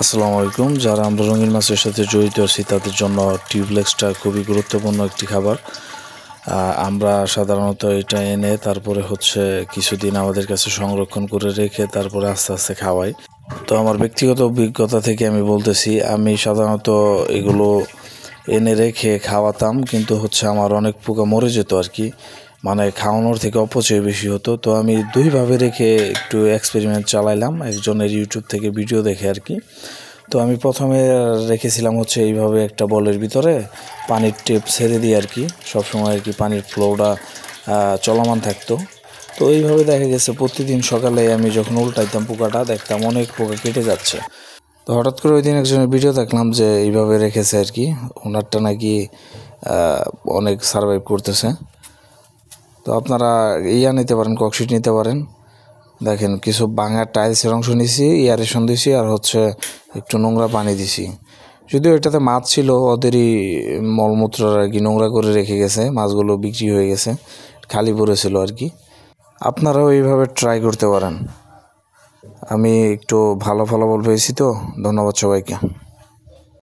আসসালামু আলাইকুম। যারা আমরা রঙিন মাছের সাথে জড়িত আছি তাদের জন্য টিউবলেক্সটা খুবই গুরুত্বপূর্ণ একটি খাবার। আমরা সাধারণত এটা এনে তারপরে কিছুদিন আমাদের কাছে সংরক্ষণ করে রেখে তারপরে আস্তে আস্তে খাওয়াই। তো আমার ব্যক্তিগত অভিজ্ঞতা থেকে আমি বলতেছি, আমি সাধারণত এগুলো এনে রেখে খাওয়াতাম, কিন্তু আমার অনেক পোকা মরে যেত আর কি, মানে খাওয়ানোর থেকে অপচয় বেশি হতো। তো আমি দুইভাবে রেখে একটু এক্সপেরিমেন্ট চালাইলাম একজনের ইউটিউব থেকে ভিডিও দেখে আর কি। তো আমি প্রথমে রেখেছিলাম এইভাবে একটা বলের ভিতরে পানির টেপ ছেড়ে দিই আর কি, সবসময় আর কি পানির ফ্লোটা চলমান থাকতো। তো এইভাবে দেখা গেছে প্রতিদিন সকালে আমি যখন উল্টাইতাম পোকাটা, দেখতাম অনেক পোকা কেটে যাচ্ছে। তো হঠাৎ করে ওই দিন একজনের ভিডিও দেখলাম যে এইভাবে রেখেছে আর কি, ওনারটা নাকি অনেক সার্ভাইভ করতেছে। তো আপনারা নিতে পারেন, ককশিট নিতে পারেন। দেখেন, কিছু ভাঙা টাইলসের অংশ নিছি, এয়ারেশন দিছি, আর একটু নোংরা পানি দিছি। যদিও এটাতে মাছ ছিল, ওদেরই মলমূত্র আর কি নোংরা করে রেখে গেছে, মাছগুলো বিক্রি হয়ে গেছে, খালি পড়েছিল আর কি। আপনারাও এইভাবে ট্রাই করতে পারেন। আমি একটু ভালো ফলাফল পেয়েছি। তো ধন্যবাদ সবাইকে।